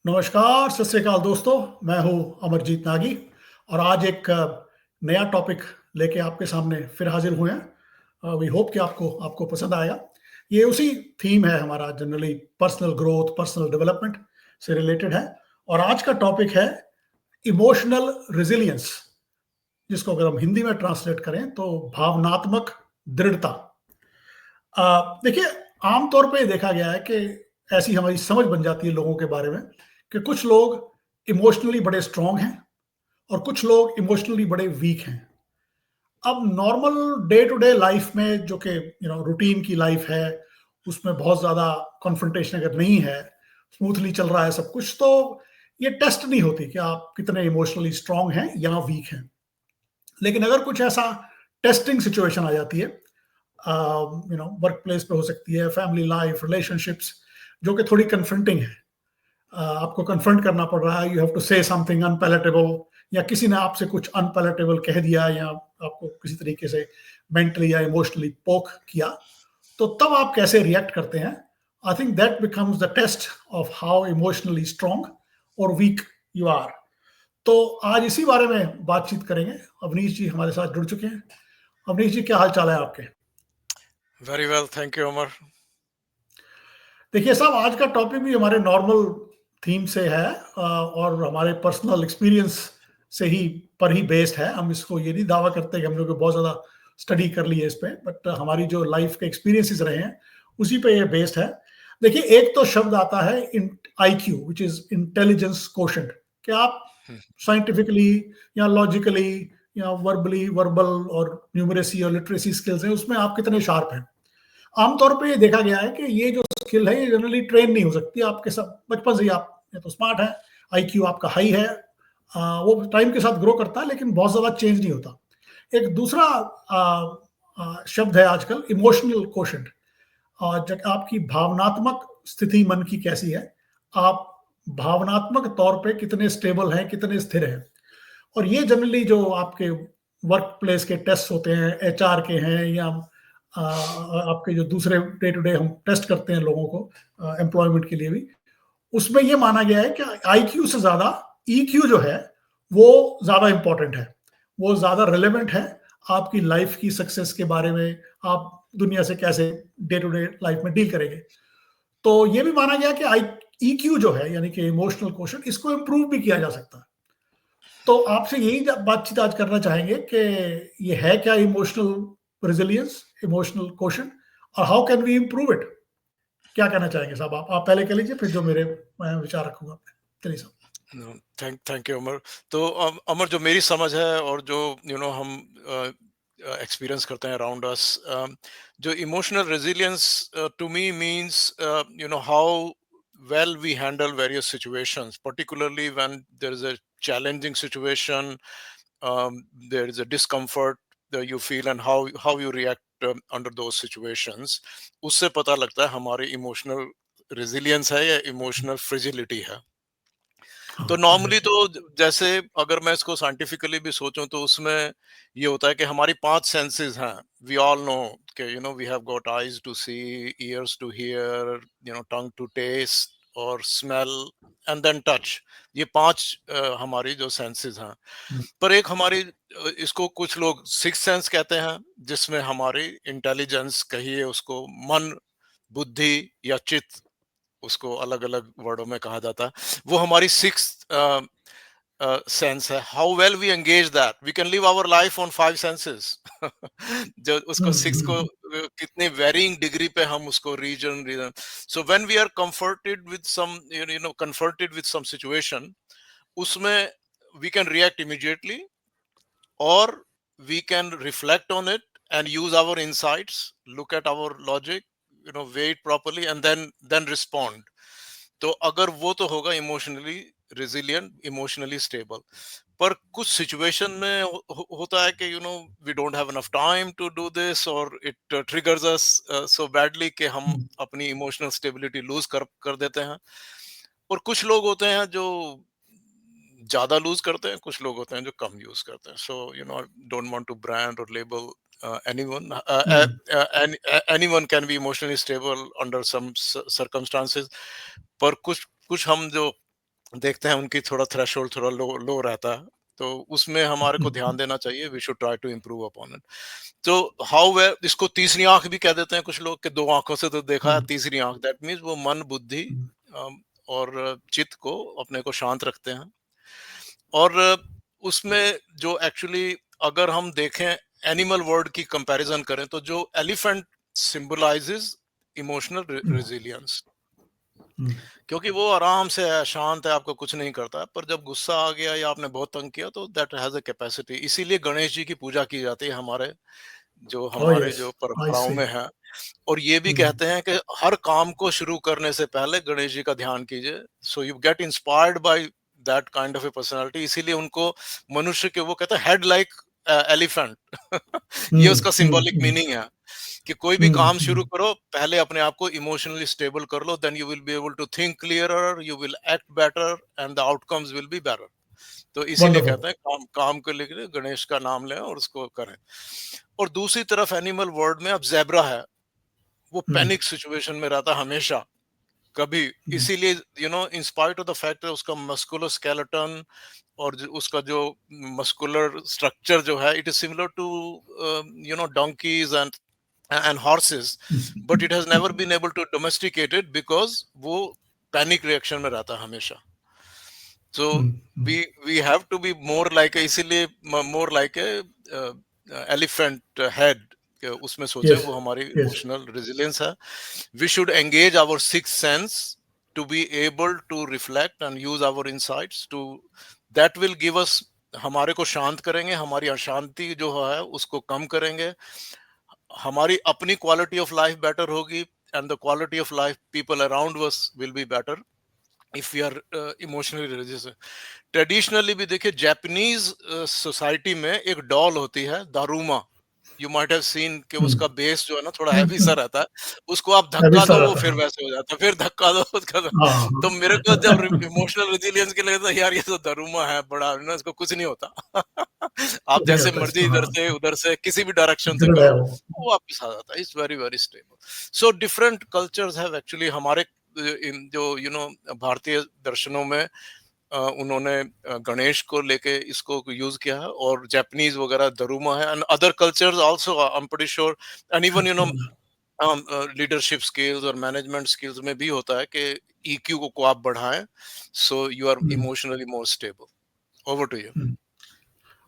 नमस्कार, सत श्री अकाल दोस्तों। मैं हूँ अमरजीत नागी और आज एक नया टॉपिक लेके आपके सामने फिर हाजिर हुए हैं। वी होप कि आपको आपको पसंद आएगा। ये उसी थीम है हमारा, generally personal growth, personal development से रिलेटेड है। और आज का टॉपिक है इमोशनल रेजिलियंस, जिसको अगर हम हिंदी में ट्रांसलेट करें तो भावनात्मक दृढ़ता। देखिए, आमतौर पे देखा गया है कि ऐसी हमारी समझ बन जाती है लोगों के बारे में कि कुछ लोग इमोशनली बड़े स्ट्रांग हैं और कुछ लोग इमोशनली बड़े वीक हैं। अब normal day to day life में, जो कि रूटीन की लाइफ है, उसमें बहुत ज़्यादा कॉन्फ्रंटेशन अगर नहीं है, स्मूथली चल रहा है सब कुछ, तो ये टेस्ट नहीं होती कि आप कितने इमोशनली स्ट्रांग हैं या वीक हैं। लेकिन अगर कुछ ऐसा टेस्टिंग सिचुएशन आ जाती है, वर्क प्लेस पे हो सकती है, फैमिली लाइफ, रिलेशनशिप्स, जो कि थोड़ी कन्फ्रंटिंग है, आपको कन्फ्रंट करना पड़ रहा है, you have to say something unpalatable, या किसी ने आपसे कुछ अनपैलेटेबल कह दिया, या आपको किसी तरीके से मेंटली या इमोशनली पोक किया, तो तब आप कैसे रिएक्ट करते हैं। I think that becomes the test of how emotionally strong और वीक यू आर। तो आज इसी बारे में बातचीत करेंगे। अवनीश जी हमारे साथ जुड़ चुके हैं। अवनीश जी, क्या हाल चाल है आपके? वेरी वेल, थैंक यू अमर। देखिए साहब, आज का टॉपिक भी हमारे नॉर्मल थीम से है और हमारे पर्सनल एक्सपीरियंस से ही पर ही बेस्ड है। हम इसको ये नहीं दावा करते कि हम लोग बहुत ज़्यादा स्टडी कर ली है इस पे, बट हमारी जो लाइफ के एक्सपीरियंसेस रहे हैं उसी पे ये बेस्ड है। देखिए, एक तो शब्द आता है IQ, which is intelligence quotient, कि आप साइंटिफिकली या लॉजिकली या वर्बल और न्यूमरेसी और लिटरेसी स्किल्स हैं, उसमें आप कितने शार्प हैं। आमतौर पे ये देखा गया है कि ये जो स्किल है ये जनरली ट्रेन नहीं हो सकती। आपके सब बचपन से ही आप या तो स्मार्ट है, IQ आपका हाई है, वो टाइम के साथ ग्रो करता है, लेकिन बहुत ज़्यादा चेंज नहीं होता। एक दूसरा शब्द है आजकल, इमोशनल कोशेंट, जब आपकी भावनात्मक स्थिति मन की कैसी है, आप भावनात्मक तौर पे कितने स्टेबल हैं, कितने स्थिर हैं। और ये जनरली जो आपके वर्क प्लेस के टेस्ट होते हैं, HR के हैं, या आपके जो दूसरे डे टू डे हम टेस्ट करते हैं लोगों को एम्प्लॉयमेंट के लिए भी, उसमें ये माना गया है कि IQ से ज्यादा EQ जो है वो ज्यादा इंपॉर्टेंट है, वो ज्यादा रिलेवेंट है आपकी लाइफ की सक्सेस के बारे में, आप दुनिया से कैसे डे टू डे लाइफ में डील करेंगे। तो ये भी माना गया कि EQ जो है, यानी कि इमोशनल क्वोशंट, इसको इम्प्रूव भी किया जा सकता है। तो आपसे यही बातचीत आज करना चाहेंगे कि ये है क्या इमोशनल रेजिलियंस, इमोशनल क्वोशंट, और how can we improve it. क्या कहना चाहेंगे साहब? आप पहले कह लीजिए, फिर जो मेरे मैं विचार रखूंगा अपने। चलिए साहब। थैंक थैंक यू अमर। तो अमर, जो मेरी समझ है और जो हम एक्सपीरियंस करते हैं अराउंड अस, जो emotional resilience to me means how well we handle various situations, particularly when there is a challenging situation, there is a discomfort that you feel, and how you react under those situations. उससे पता लगता है हमारी emotional resilience है या emotional फ्रिजिलिटी है। हाँ, तो नॉर्मली एग्जैक्टली। तो जैसे अगर मैं इसको साइंटिफिकली भी सोचूं तो उसमें ये होता है कि हमारी 5 सेंसेस हैं। वी ऑल नो कि we have got eyes to see, ears to hear, tongue to taste और स्मेल, एंड देन टच। ये 5 हमारी जो सेंसेस हैं। पर एक हमारी इसको कुछ लोग सिक्स सेंस कहते हैं, जिसमें हमारी इंटेलिजेंस कहिए, उसको मन, बुद्धि या चित्त, उसको अलग अलग वर्डों में कहा जाता है, वो हमारी सिक्स सेंस है। How well we engage that, we can live our life on 5 senses. जो उसको सिक्स को कितने वेरिंग डिग्री पे हम उसको reason so when we are comforted with some comforted with some situation, उसमें we can react immediately, or we can reflect on it and use our insights, look at our logic, weigh it properly, and then respond. तो अगर वो तो होगा emotionally resilient, emotionally stable. पर कुछ situation में होता है कि we don't have enough time to do this, और it triggers us so badly कि हम अपनी इमोशनल स्टेबिलिटी लूज कर देते हैं। और कुछ लोग होते हैं जो ज्यादा लूज करते हैं, कुछ लोग होते हैं जो कम यूज करते हैं। So don't want to brand और label anyone. Anyone can be emotionally stable under some circumstances. पर कुछ कुछ हम जो देखते हैं उनकी थोड़ा थ्रेशोल्ड थोड़ा लो लो रहता है, तो उसमें हमारे को ध्यान देना चाहिए, we should try to improve upon it. तो हाउ वे इसको तीसरी आंख भी कह देते हैं कुछ लोग, कि दो आंखों से तो देखा है, तीसरी आंख दैट मीन्स वो मन बुद्धि और चित्त को अपने को शांत रखते हैं। और उसमें जो एक्चुअली अगर हम देखें एनिमल वर्ल्ड की कंपैरिजन करें, तो जो एलिफेंट सिंबलाइजेस इमोशनल रेजिलियंस, क्योंकि वो आराम से है, शांत है, आपको कुछ नहीं करता है, पर जब गुस्सा आ गया या आपने बहुत तंग किया तो दैट हैज अ कैपेसिटी। इसीलिए गणेश जी की पूजा की जाती है हमारे Oh yes, जो I परंपराओं see. में है। और ये भी कहते हैं कि हर काम को शुरू करने से पहले गणेश जी का ध्यान कीजिए, so you get inspired by that kind of A personality. इसीलिए उनको मनुष्य के वो कहते हैं हेड लाइक एलिफेंट। ये उसका सिंबॉलिक मीनिंग है कि कोई भी काम शुरू करो, पहले अपने आप को इमोशनली स्टेबल कर लो, then you will be able to think clearer, you will act better and the outcomes will be better. तो इसीलिए Wonderful. कहते हैं काम काम को लेकर गणेश का नाम लें और उसको करें। और दूसरी तरफ एनिमल वर्ल्ड में अब ज़ेब्रा है, वो पैनिक सिचुएशन में रहता है हमेशा, कभी। इसीलिए in spite of the fact उसका मस्कुलर स्केलेटन और उसका जो मस्कुलर स्ट्रक्चर जो है, it is similar to donkeys and horses, but it has never been able to domesticate it because वो पैनिक रिएक्शन में रहता है हमेशा। So we have to be more like इसीलिए more like a elephant head, कि उसमें सोचे, Yes, वो हमारी yes. इमोशनल रेजिलियंस है। We should engage our sixth sense to be able to reflect and use our insights to that will give us, हमारे को शांत करेंगे, हमारी अशांति जो है उसको कम करेंगे, हमारी अपनी क्वालिटी ऑफ लाइफ बेटर होगी, and the quality of life people around us will be better if we are emotionally religious. Traditionally भी देखिए, जापानीज सोसाइटी में एक डॉल होती है Daruma, you might have seen कि उसका बेस जो है ना थोड़ा हैवी सा रहता है, उसको आप Heavy धक्का सा दो वो रहता फिर है। वैसे हो जाता है, फिर धक्का दो उसका दो। हाँ, तो हाँ। मेरे को जब इमोशनल रेजिलियंस के लिए, तो यार ये तो दारूमा है बड़ा ना, इसको कुछ नहीं होता। आप कुछ नहीं जैसे होता मर्जी इसको, इधर हाँ। से उधर से किसी भी डायरेक्शन से दृढ़ है करो, वो। वो वापस आ जाता है। It's very very stable. So different cultures have actually हमारे जो भारतीय दर्शनों में उन्होंने गणेश को लेके इसको यूज किया है, और जापानीज वगैरह दरुमा है, and other cultures also I am pretty sure, and even leadership skills और मैनेजमेंट स्किल्स में भी होता है कि ईक्यू को आप बढ़ाएं, so you are emotionally more stable. Over to you.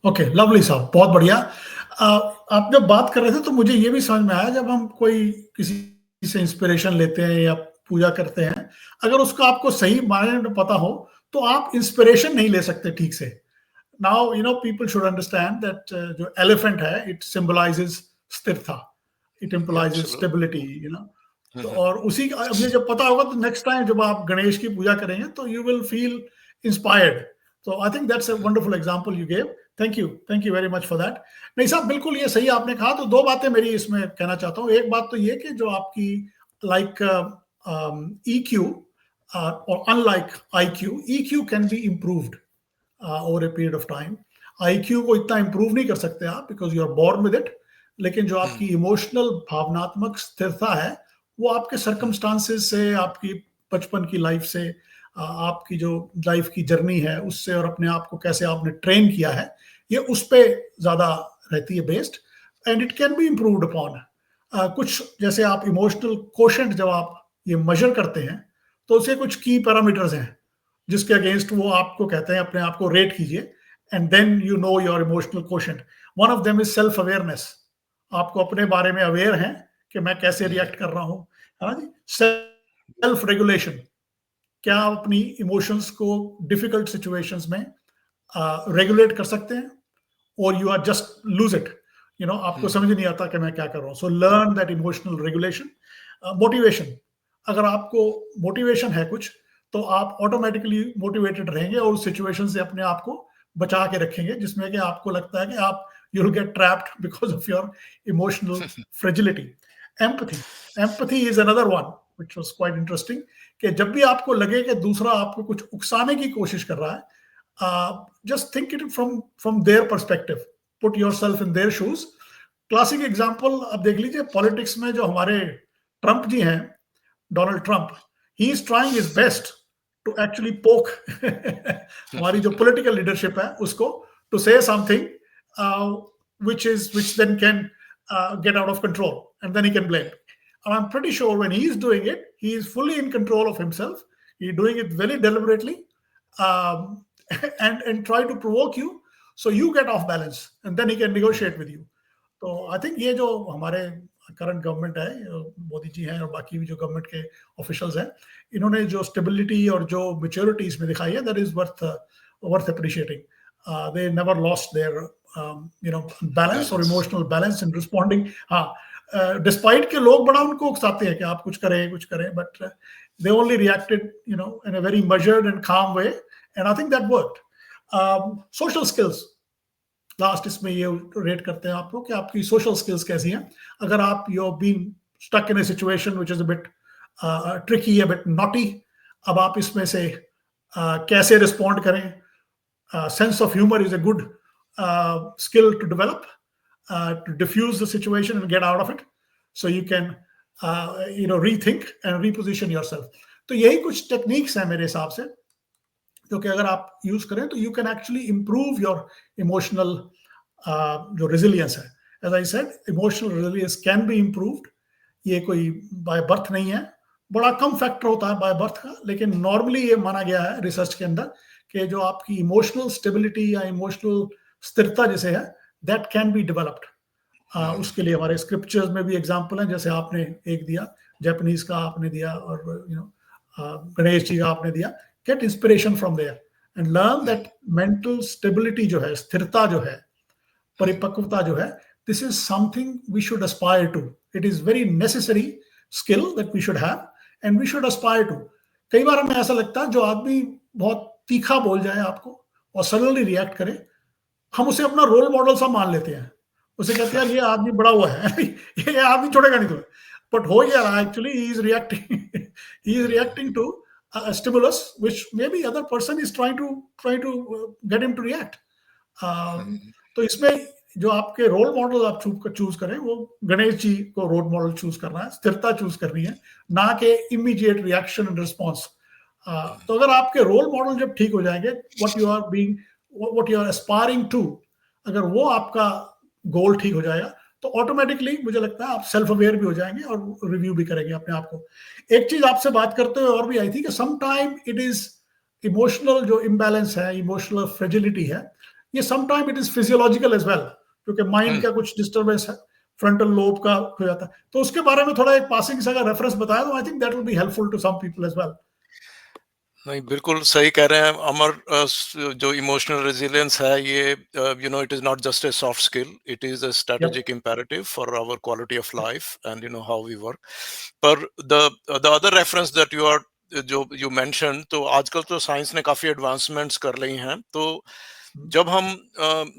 Okay, lovely साहब, बहुत बढ़िया। आप जब बात कर रहे थे तो मुझे ये भी समझ में आया, जब हम कोई किसी से इंस्पिरेशन लेते हैं या पूजा करते हैं, अगर उसका आपको सही मायने में पता हो तो आप इंस्पिरेशन नहीं ले सकते ठीक से। Now people should understand that जो एलिफेंट है, इट सिंबलाइजेस स्थिरता, इट इम्प्लाइजेस स्टेबिलिटी, तो और उसी का अब ये जब पता होगा तो नेक्स्ट टाइम जब आप गणेश की पूजा करेंगे तो यू विल फील इंस्पायर्ड। तो I think that's a wonderful example you gave. Thank you very much for that. नहीं साहब, बिल्कुल ये सही आपने कहा। तो दो बातें मेरी इसमें कहना चाहता हूँ। एक बात तो ये कि जो आपकी लाइक EQ और unlike IQ, EQ can be improved over a period of time. IQ को इतना इम्प्रूव नहीं कर सकते आप because you are born with it, लेकिन जो आपकी इमोशनल भावनात्मक स्थिरता है वो आपके सर्कमस्टांसेस से, आपकी बचपन की लाइफ से, आपकी जो लाइफ की जर्नी है उससे, और अपने आप को कैसे आपने ट्रेन किया है, ये उस पे ज्यादा रहती है based, and it can be improved upon. कुछ जैसे आप इमोशनल कोशेंट जब आप ये मेजर करते हैं तो उसके कुछ की पैरामीटर्स हैं जिसके अगेंस्ट वो आपको कहते हैं अपने आप को रेट कीजिए, and then you know your emotional quotient. One of them is self awareness. आपको अपने बारे में अवेयर हैं कि मैं कैसे रिएक्ट कर रहा हूं, है ना जी। सेल्फ रेगुलेशन, क्या आप अपनी इमोशंस को डिफिकल्ट सिचुएशंस में रेगुलेट कर सकते हैं, और you are just lose it, आपको समझ नहीं आता कि मैं क्या कर रहा हूं। So learn that emotional regulation. Motivation, अगर आपको मोटिवेशन है कुछ तो आप ऑटोमेटिकली मोटिवेटेड रहेंगे और उस सिचुएशन से अपने आप को बचा के रखेंगे जिसमें कि आपको लगता है कि आप you will get trapped because of your emotional fragility. Empathy is another one which was quite interesting, कि जब भी आपको लगे कि दूसरा आपको कुछ उकसाने की कोशिश कर रहा है, just think it from their perspective, put yourself in their shoes. Classic example आप देख लीजिए, पॉलिटिक्स में जो हमारे ट्रंप जी हैं, Donald Trump, he is trying his best to actually poke हमारी जो political leadership है उसको to say something which then can get out of control, and then he can blame. And I'm pretty sure when he is doing it, he is fully in control of himself. He's doing it very deliberately, um, and try to provoke you, so you get off balance, and then he can negotiate with you. तो I think ये जो हमारे current government है, मोदी जी हैं और बाकी भी जो गवर्नमेंट के ऑफिशियल्स हैं, इन्होंने जो स्टेबिलिटी और जो मैच्योरिटी इसमें दिखाई है, that is worth appreciating. They never lost their balance और इमोशनल बैलेंस इन रिस्पॉन्डिंग. हाँ, डिस्पाइट के लोग बड़ा उनको उकसाते हैं कि आप कुछ करें, but they only reacted, in a very measured and calm way, and I think that worked. Social skills, last इसमें ये रेट करते हैं आप लोग कि आपकी सोशल स्किल्स कैसी हैं. अगर आप you being stuck in a situation which is a bit tricky, a bit naughty, अब आप इसमें से कैसे रिस्पॉन्ड करें. Sense of humour is a good skill to develop, to diffuse the situation and get out of it, so you can rethink and reposition yourself. तो यही कुछ techniques हैं मेरे हिसाब से, जो कि अगर आप यूज करें तो you can actually improve your emotional जो रेजिलियंस है. As I said, emotional resilience can be improved. ये कोई बाय बर्थ नहीं है, बड़ा कम फैक्टर होता है बाय बर्थ का, लेकिन नॉर्मली ये माना गया है रिसर्च के अंदर कि जो आपकी इमोशनल स्टेबिलिटी या इमोशनल स्थिरता जैसे है, दैट कैन बी डेवलप्ड. उसके लिए हमारे स्क्रिप्चर्स में भी एग्जाम्पल हैं, जैसे आपने एक दिया, जापानीज का आपने दिया, और गणेश जी का आपने दिया. Get inspiration from there and learn that mental stability जो है, स्थिरता जो है, परिपक्वता जो है, this is something we should aspire to. It is very necessary skill that we should have and we should aspire to. कई बार हमें ऐसा लगता है जो आदमी बहुत तीखा बोल जाए आपको और सडनली रिएक्ट करे, हम उसे अपना रोल मॉडल सा मान लेते हैं. उसे कहते हैं ये आदमी बड़ा हुआ है, ये आदमी छोड़ेगा नहीं तुम्हें. बट हो क्या रहा है actually, he is reacting to a stimulus which maybe other person is trying to get him to react. तो इसमें जो आपके रोल मॉडल आप चूज करें, वो गणेश जी को रोल मॉडल चूज करना है, स्थिरता चूज करनी है, ना कि इमीडिएट रिएक्शन एंड रिस्पॉन्स. तो अगर आपके रोल मॉडल जब ठीक हो जाएंगे, what you are aspiring to, अगर वो आपका गोल ठीक हो जाएगा, तो ऑटोमेटिकली मुझे लगता है आप सेल्फ अवेयर भी हो जाएंगे और रिव्यू भी करेंगे अपने आप को. एक चीज आपसे बात करते हुए और भी आई थी कि some time it is emotional जो इम्बैलेंस है, इमोशनल फ्रेजिलिटी है, ये some time it is physiological as well, क्योंकि माइंड का कुछ डिस्टर्बेंस है, फ्रंटल लोब का हो जाता है. तो उसके बारे में थोड़ा एक पासिंग सा अगर रेफरेंस बताया तो I think that will be helpful to some people as well. नहीं, बिल्कुल सही कह रहे हैं अमर. जो इमोशनल रेजिलियंस है, ये it is not just a soft skill, it is a strategic imperative for our quality of life and how we work. पर द अदर रेफरेंस दैट जो यू मेंशन, तो आजकल तो साइंस ने काफी एडवांसमेंट्स कर ली हैं. तो जब हम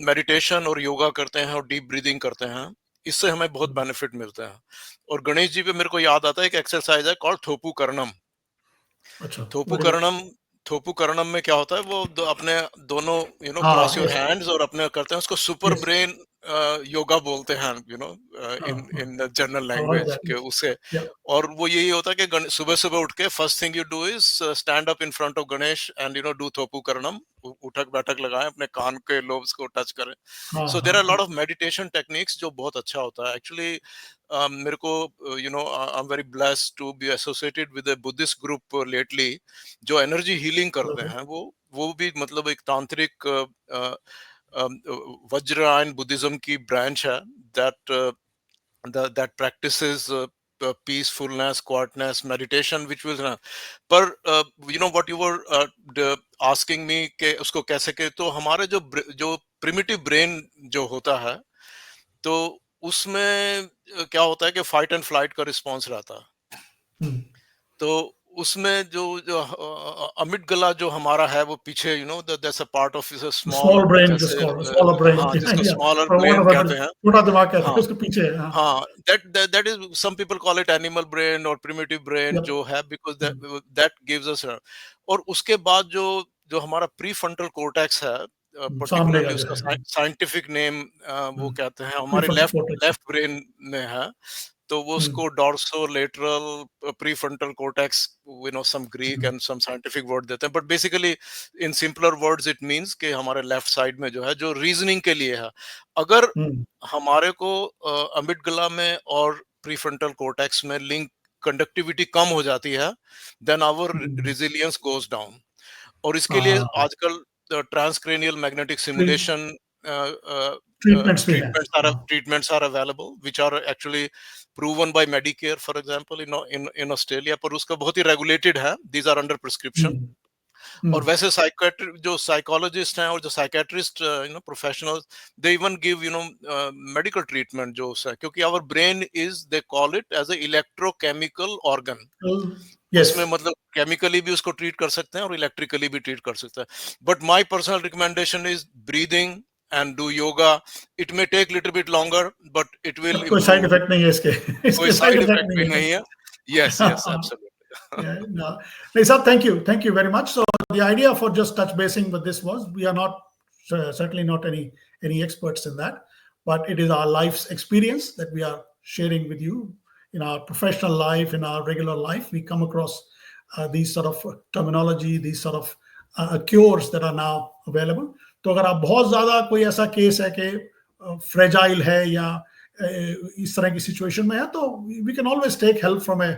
मेडिटेशन और योगा करते हैं और डीप ब्रीदिंग करते हैं, इससे हमें बहुत बेनिफिट मिलते हैं. और गणेश जी पे मेरे को याद आता है एक एक्सरसाइज है कॉल्ड थोपू करणम. अच्छा, थोपू करणम में क्या होता है, वो अपने दोनों क्रॉस योर हैंड्स और अपने करते हैं, उसको सुपर ब्रेन योगा बोलते हैं, इन द जनरल लैंग्वेज के उसे. और वो यही होता है कि सुबह सुबह उठ के first thing you do is stand up in front of Ganesh and do thoppukaranam. उठक बैठक लगाएं, अपने कान के लोब्स को टच करें. So there are lot of meditation techniques जो बहुत अच्छा होता है एक्चुअली. मेरे को I am very blessed to be associated with a Buddhist group lately, जो एनर्जी हीलिंग करते हैं. वो भी मतलब एक तांत्रिक वज्रायन बुद्धिज्म की ब्रांच है that practices peacefulness, quietness, meditation, which will पर what you were asking me कि उसको कैसे के, तो हमारे जो primitive brain जो होता है, तो उसमें क्या होता है कि फाइट एंड फ्लाइट का रिस्पॉन्स रहता है. तो उसमें जो अमिगडाला जो हमारा है, वो पीछे that's a part of small brain, smaller brain, हाँ, जिसको स्मॉलर ब्रेन कहते हैं, छोटा दिमाग कहते हैं, उसके पीछे है. हाँ, that is, some people call it animal brain or primitive brain जो है, because that gives us. और उसके बाद जो हमारा प्रीफ्रंटल कॉर्टेक्स है, पर्टिकुलरली उसका साइंटिफिक नेम वो कहते हैं, हमारे लेफ्ट ब्रेन में है. तो वो उसको dorsolateral prefrontal cortex, you know, some Greek and some scientific word देते हैं, but basically in simpler words it means कि हमारे लेफ्ट साइड में जो है, जो रीजनिंग के लिए है, अगर हमारे को अमिगडाला में और प्रीफ्रंटल कॉर्टेक्स में लिंक कंडक्टिविटी कम हो जाती है, then our resilience goes down. और इसके लिए आजकल ट्रांसक्रेनियल मैग्नेटिक सिमुलेशन ट्रीटमेंट्स भी हैं, treatments are available which are actually proven by Medicare, for example, in Australia, पर उसका बहुत ही regulated है, these are under prescription। और वैसे जो साइकोलॉजिस्ट हैं और जो psychiatrist, you know, professionals, they even give, you know, medical treatment, जो क्योंकि our brain is, they call it as a electrochemical organ. उसमें मतलब केमिकली भी उसको ट्रीट कर सकते हैं और इलेक्ट्रिकली भी ट्रीट कर सकते हैं। But my personal recommendation is breathing and do yoga. It may take little bit longer, but it will कोई साइड इफेक्ट नहीं है इसके, कोई साइड इफेक्ट भी नहीं है। Yes, yes, absolutely। Yeah, no. Sir, thank you very much. So the idea for just touch basing with this was, we are not certainly not any experts in that, but it is our life's experience that we are sharing with you. In our professional life, in our regular life, we come across these sort of terminology, these sort of cures that are now available. तो अगर आप बहुत ज्यादा कोई ऐसा case है कि fragile है या इस तरह की सिचुएशन में है, तो we can always take help from a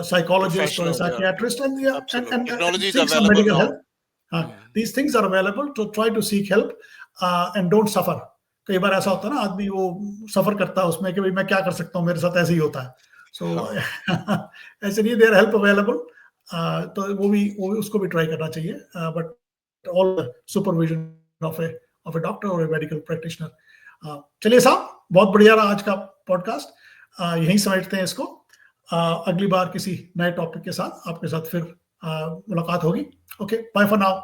psychologist or a psychiatrist, and technology is seek some available medical now. help. These things are available, to try to seek help and don't suffer. कई बार ऐसा होता है ना, आदमी वो सफर करता है उसमें कि भाई मैं क्या कर सकता हूँ, मेरे साथ ऐसे ही होता है। So ऐसे नहीं, देयर हेल्प अवेलेबल, तो वो उसको भी ट्राई करना चाहिए, but all supervision of a doctor or a medical practitioner. चलिए साहब, बहुत बढ़िया रहा आज का पॉडकास्ट, यहीं समेटते हैं इसको। अगली बार किसी नए टॉपिक के साथ आपके साथ फिर मुलाकात होगी। Okay, bye for now.